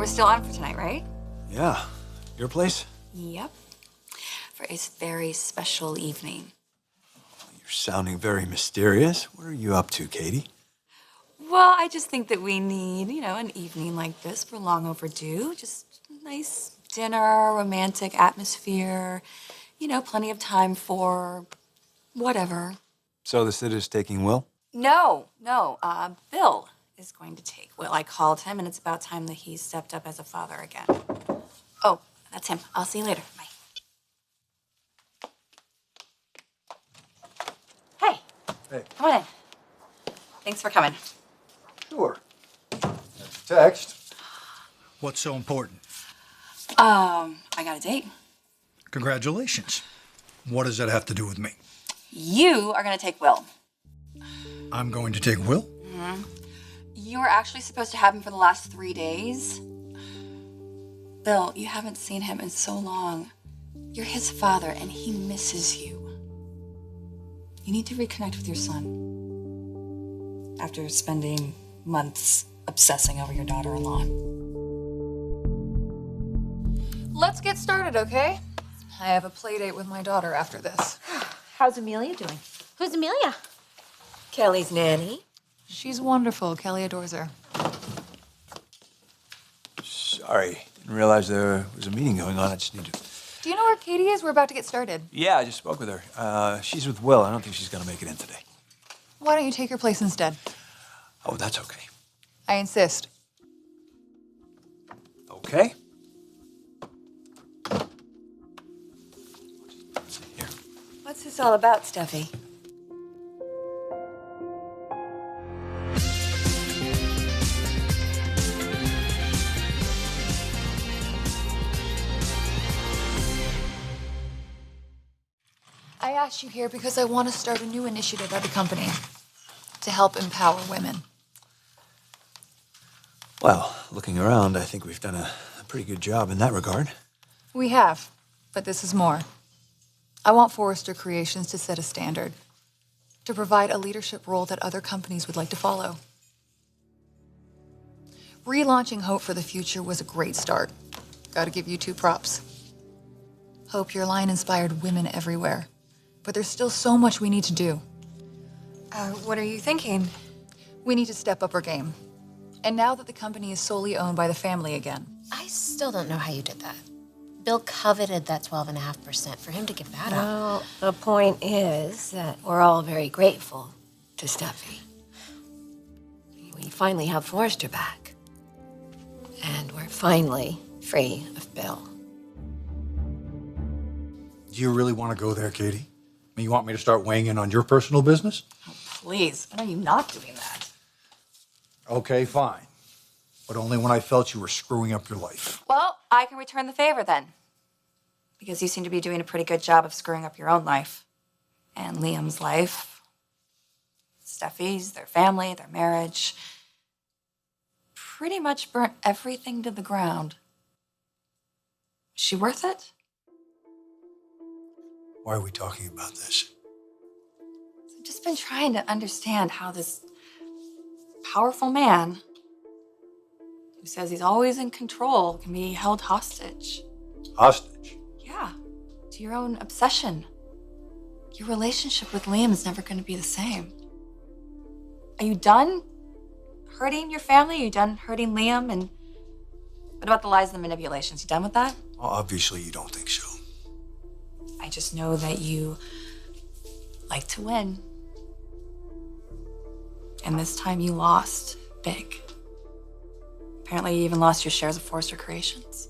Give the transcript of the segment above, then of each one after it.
still on for tonight, right? Yeah. Your place? Yep. For a very special evening. You're sounding very mysterious. What are you up to, Katie? Well, I just think that we need, an evening like this. We're long overdue. Just a nice dinner, romantic atmosphere, plenty of time for whatever. So the sitter's taking Will? No. Bill is going to take Will. I called him, and it's about time that he stepped up as a father again. Oh, that's him. I'll see you later. Bye. Hey. Hey. Come on in. Thanks for coming. Sure. That's a text. What's so important? I got a date. Congratulations. What does that have to do with me? You are going to take Will. I'm going to take Will? Mm-hmm. You were actually supposed to have him for the last 3 days. Bill, you haven't seen him in so long. You're his father, and he misses you. You need to reconnect with your son after spending months obsessing over your daughter-in-law. Let's get started, okay? I have a play date with my daughter after this. How's Amelia doing? Who's Amelia? Kelly's nanny. She's wonderful. Kelly adores her. Sorry. Didn't realize there was a meeting going on. I just need to... Do you know where Katie is? We're about to get started. Yeah, I just spoke with her. She's with Will. I don't think she's going to make it in today. Why don't you take her place instead? Oh, that's okay. I insist. Okay. Here. What's this all about, Steffy? I asked you here because I want to start a new initiative at the company to help empower women. Well, looking around, I think we've done a pretty good job in that regard. We have, but this is more. I want Forrester Creations to set a standard, to provide a leadership role that other companies would like to follow. Relaunching Hope for the Future was a great start. Gotta give you 2 props. Hope, your line inspired women everywhere, but there's still so much we need to do. What are you thinking? We need to step up our game. And now that the company is solely owned by the family again. I still don't know how you did that. Bill coveted that 12.5%. For him to give that up. Well, the point is that we're all very grateful to Steffy. We finally have Forrester back. And we're finally free of Bill. Do you really want to go there, Katie? I mean, you want me to start weighing in on your personal business? Oh, please, when are you not doing that? Okay, fine. But only when I felt you were screwing up your life. Well, I can return the favor then. Because you seem to be doing a pretty good job of screwing up your own life. And Liam's life. Steffy's, their family, their marriage. Pretty much burnt everything to the ground. Is she worth it? Why are we talking about this? I've just been trying to understand how this powerful man who says he's always in control can be held hostage. Hostage? Yeah, to your own obsession. Your relationship with Liam is never going to be the same. Are you done hurting your family? Are you done hurting Liam? And what about the lies and the manipulations? You done with that? Well, obviously you don't think so. I just know that you like to win. And this time you lost big. Apparently you even lost your shares of Forrester Creations.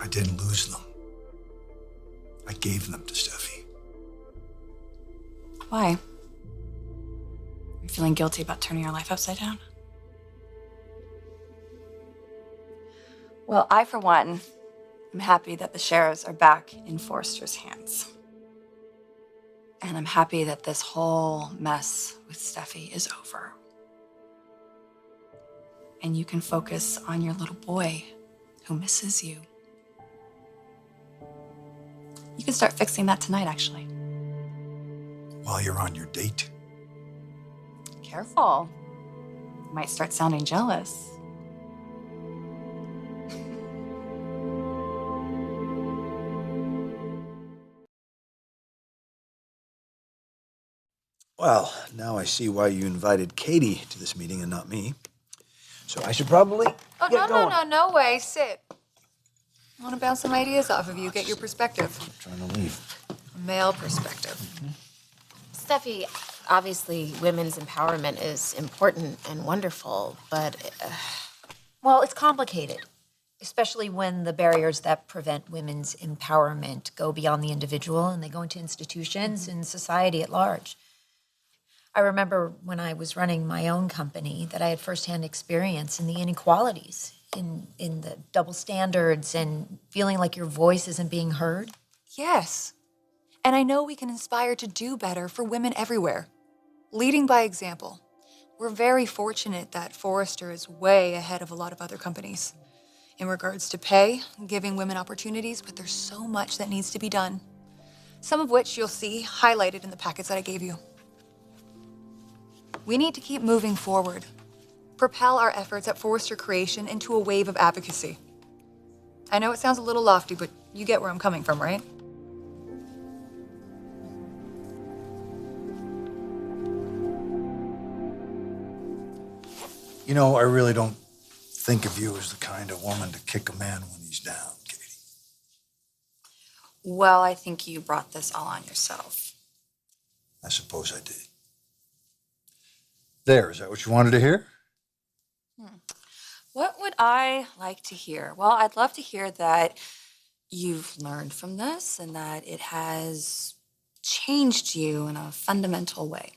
I didn't lose them. I gave them to Steffy. Why? You're feeling guilty about turning your life upside down? Well, I, for one, am happy that the shares are back in Forrester's hands. And I'm happy that this whole mess with Steffy is over. And you can focus on your little boy who misses you. You can start fixing that tonight, actually. While you're on your date? Careful. You might start sounding jealous. Well, now I see why you invited Katie to this meeting and not me. So I should probably get going. No way. Sit. I want to bounce some ideas off of you, get your perspective. I'm trying to leave. Male perspective. Steffi, obviously, women's empowerment is important and wonderful, but, well, it's complicated, especially when the barriers that prevent women's empowerment go beyond the individual and they go into institutions and society at large. I remember when I was running my own company that I had firsthand experience in the inequalities, in the double standards and feeling like your voice isn't being heard. Yes. And I know we can inspire to do better for women everywhere. Leading by example. We're very fortunate that Forrester is way ahead of a lot of other companies in regards to pay, giving women opportunities, but there's so much that needs to be done. Some of which you'll see highlighted in the packets that I gave you. We need to keep moving forward. Propel our efforts at Forrester Creation into a wave of advocacy. I know it sounds a little lofty, but you get where I'm coming from, right? You know, I really don't think of you as the kind of woman to kick a man when he's down, Katie. Well, I think you brought this all on yourself. I suppose I did. There, is that what you wanted to hear? What would I like to hear? Well, I'd love to hear that you've learned from this and that it has changed you in a fundamental way.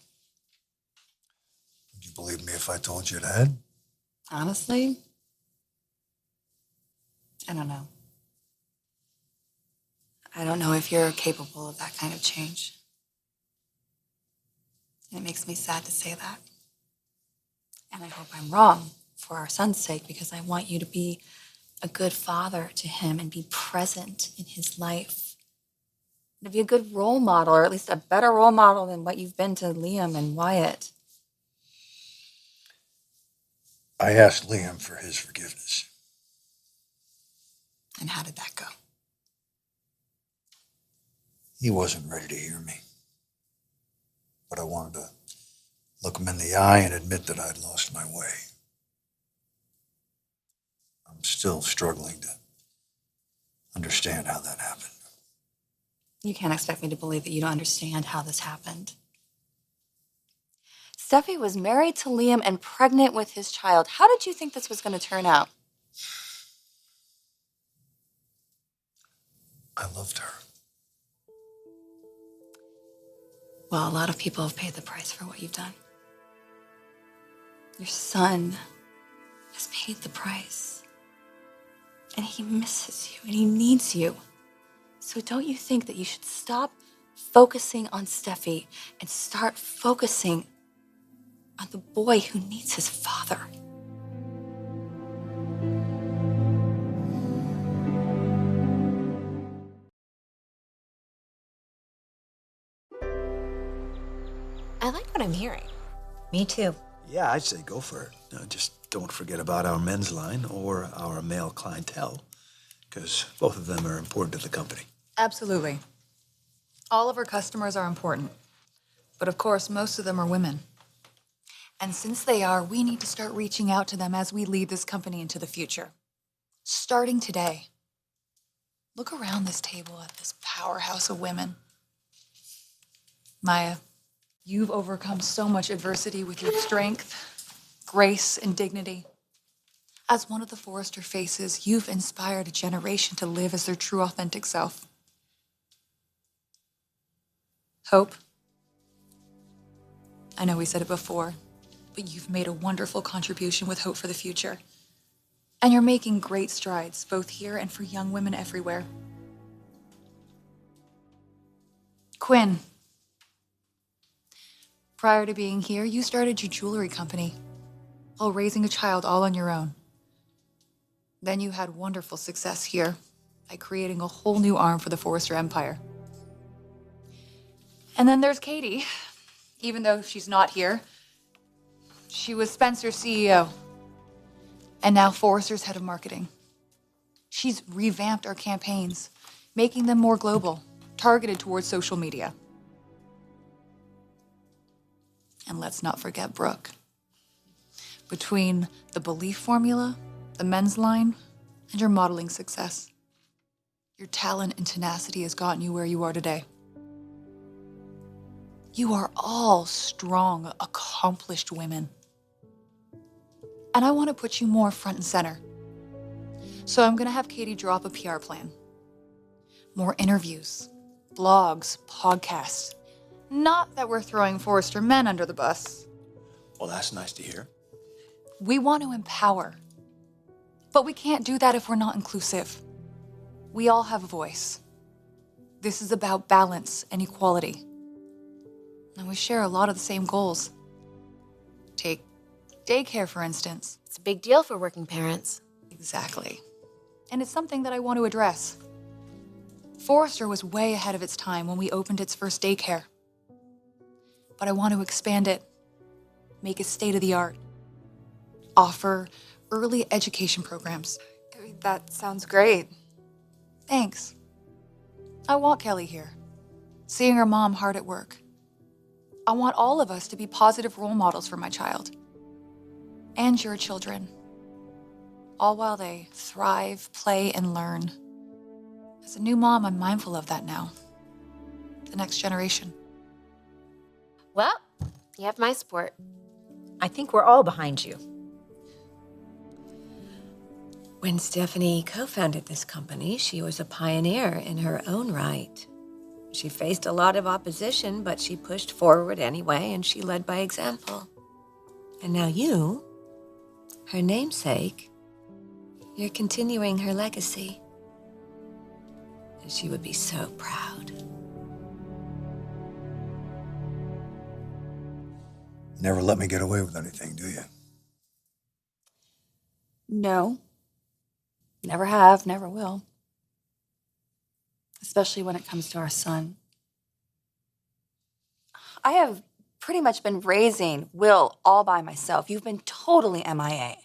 Would you believe me if I told you it had? Honestly, I don't know. I don't know if you're capable of that kind of change. And it makes me sad to say that. And I hope I'm wrong for our son's sake, because I want you to be a good father to him and be present in his life. To be a good role model, or at least a better role model than what you've been to Liam and Wyatt. I asked Liam for his forgiveness. And how did that go? He wasn't ready to hear me. But I wanted to look him in the eye and admit that I'd lost my way. I'm still struggling to understand how that happened. You can't expect me to believe that you don't understand how this happened. Steffi was married to Liam and pregnant with his child. How did you think this was going to turn out? I loved her. Well, a lot of people have paid the price for what you've done. Your son has paid the price. And he misses you and he needs you. So don't you think that you should stop focusing on Steffi and start focusing on the boy who needs his father? I like what I'm hearing. Me too. Yeah, I'd say go for it. Just don't forget about our men's line or our male clientele, because both of them are important to the company. Absolutely. All of our customers are important. But of course, most of them are women. And since they are, we need to start reaching out to them as we lead this company into the future. Starting today. Look around this table at this powerhouse of women. Maya, you've overcome so much adversity with your strength, grace, and dignity. As one of the Forrester faces, you've inspired a generation to live as their true, authentic self. Hope. I know we said it before, but you've made a wonderful contribution with Hope for the Future. And you're making great strides, both here and for young women everywhere. Quinn. Prior to being here, you started your jewelry company while raising a child all on your own. Then you had wonderful success here by creating a whole new arm for the Forrester Empire. And then there's Katie. Even though she's not here, she was Spencer's CEO and now Forrester's head of marketing. She's revamped our campaigns, making them more global, targeted towards social media. And let's not forget Brooke. Between the belief formula, the men's line, and your modeling success, your talent and tenacity has gotten you where you are today. You are all strong, accomplished women. And I want to put you more front and center. So I'm going to have Katie draw up a PR plan. More interviews, blogs, podcasts. Not that we're throwing Forrester men under the bus. Well, that's nice to hear. We want to empower. But we can't do that if we're not inclusive. We all have a voice. This is about balance and equality. And we share a lot of the same goals. Take daycare, for instance. It's a big deal for working parents. Exactly. And it's something that I want to address. Forrester was way ahead of its time when we opened its first daycare. But I want to expand it, make it state-of-the-art, offer early education programs. That sounds great. Thanks. I want Kelly here, seeing her mom hard at work. I want all of us to be positive role models for my child and your children, all while they thrive, play, and learn. As a new mom, I'm mindful of that now. The next generation. Well, you have my support. I think we're all behind you. When Stephanie co-founded this company, she was a pioneer in her own right. She faced a lot of opposition, but she pushed forward anyway, and she led by example. And now you, her namesake, you're continuing her legacy. And she would be so proud. You never let me get away with anything, do you? No. Never have, never will. Especially when it comes to our son. I have pretty much been raising Will all by myself. You've been totally MIA.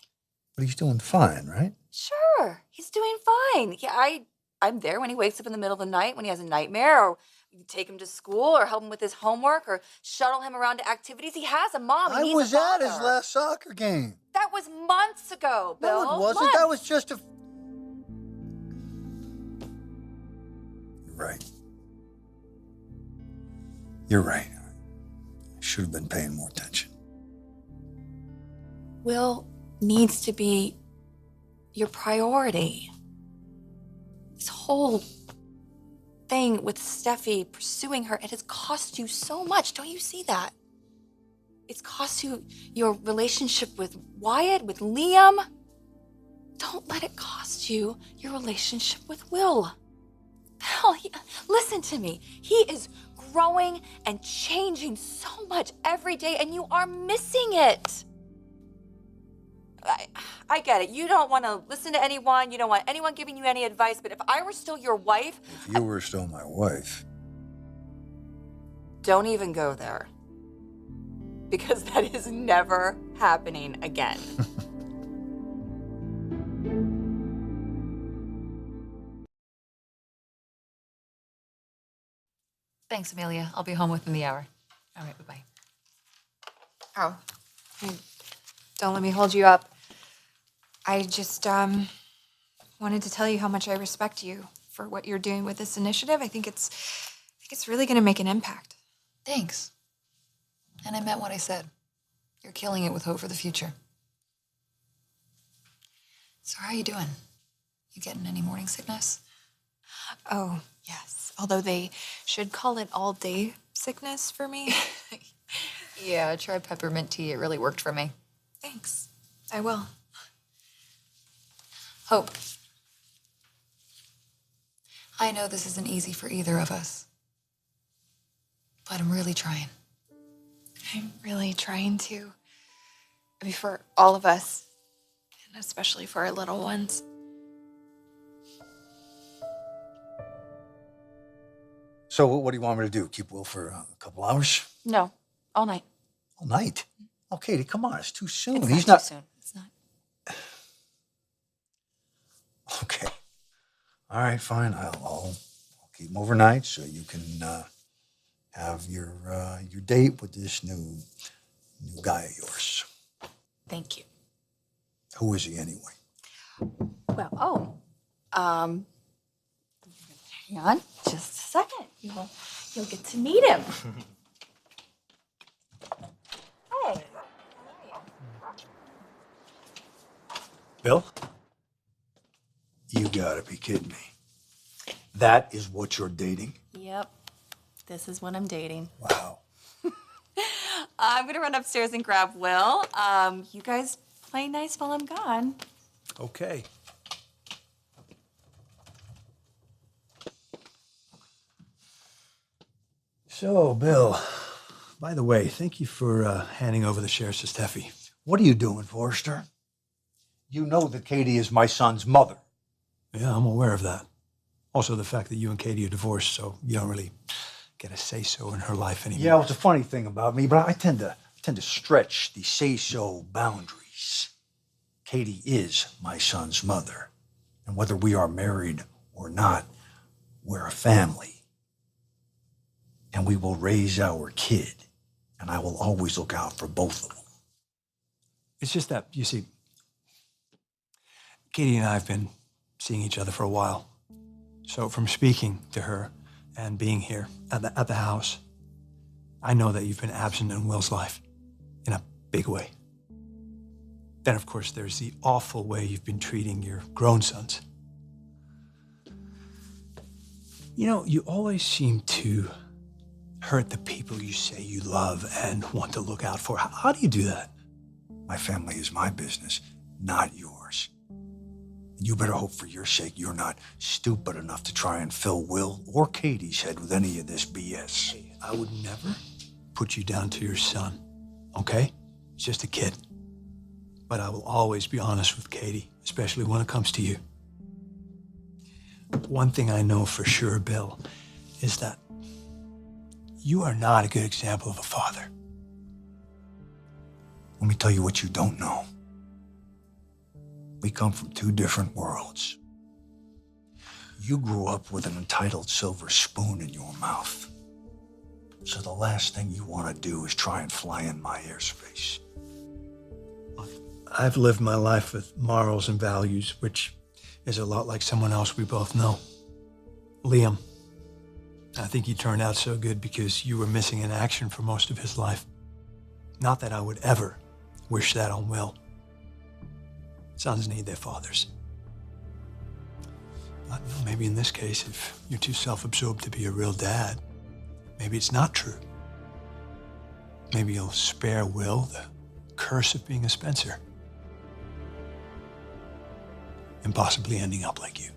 But he's doing fine, right? Sure, he's doing fine. Yeah, I'm there when he wakes up in the middle of the night, when he has a nightmare, or we take him to school, or help him with his homework, or shuttle him around to activities. He has a mom. I was at his last soccer game. That was months ago, Bill. No, it wasn't. Months. That was just a... You're right. You're right. I should have been paying more attention. Will needs to be your priority. This whole thing with Steffi pursuing her, it has cost you so much. Don't you see that? It's cost you your relationship with Wyatt, with Liam. Don't let it cost you your relationship with Will. Hell, listen to me. He is growing and changing so much every day, and you are missing it. I get it. You don't want to listen to anyone. You don't want anyone giving you any advice. But if I were still your wife... If you were still my wife... Don't even go there. Because that is never happening again. Thanks, Amelia. I'll be home within the hour. All right, bye-bye. Oh, hey, don't let me hold you up. I just wanted to tell you how much I respect you for what you're doing with this initiative. I think it's really going to make an impact. Thanks. And I meant what I said. You're killing it with hope for the future. So how are you doing? You getting any morning sickness? Oh, yes. Although they should call it all-day sickness for me. Yeah, try peppermint tea. It really worked for me. Thanks. I will. Hope. I know this isn't easy for either of us. But I'm really trying. I'm really trying to. I mean, for all of us. And especially for our little ones. So what do you want me to do? Keep Will for a couple hours? No, all night. All night? Oh, Katie, come on. It's too soon. It's He's not not... too soon. It's not. Okay. All right, fine. I'll keep him overnight so you can have your date with this new new guy of yours. Thank you. Who is he anyway? Well, hang on just a second. You'll get to meet him. Hey. Bill? You gotta be kidding me. That is what you're dating? Yep. This is what I'm dating. Wow. I'm gonna run upstairs and grab Will. You guys play nice while I'm gone. Okay. So, Bill, by the way, thank you for handing over the shares to Steffi. What are you doing, Forrester? You know that Katie is my son's mother. Yeah, I'm aware of that. Also, the fact that you and Katie are divorced, so you don't really get a say-so in her life anymore. Yeah, it's a funny thing about me, but I tend to stretch the say-so boundaries. Katie is my son's mother, and whether we are married or not, we're a family. And we will raise our kid, and I will always look out for both of them. It's just that, you see, Katie and I have been seeing each other for a while. So from speaking to her and being here at the house, I know that you've been absent in Will's life in a big way. Then, of course, there's the awful way you've been treating your grown sons. You know, you always seem to hurt the people you say you love and want to look out for. How do you do that? My family is my business, not yours. You better hope for your sake you're not stupid enough to try and fill Will or Katie's head with any of this BS. Hey, I would never put you down to your son, okay? He's just a kid. But I will always be honest with Katie, especially when it comes to you. One thing I know for sure, Bill, is that you are not a good example of a father. Let me tell you what you don't know. We come from two different worlds. You grew up with an entitled silver spoon in your mouth. So the last thing you want to do is try and fly in my airspace. I've lived my life with morals and values, which is a lot like someone else we both know. Liam. I think he turned out so good because you were missing in action for most of his life. Not that I would ever wish that on Will. Sons need their fathers. But maybe in this case, if you're too self-absorbed to be a real dad, maybe it's not true. Maybe you'll spare Will the curse of being a Spencer and possibly ending up like you.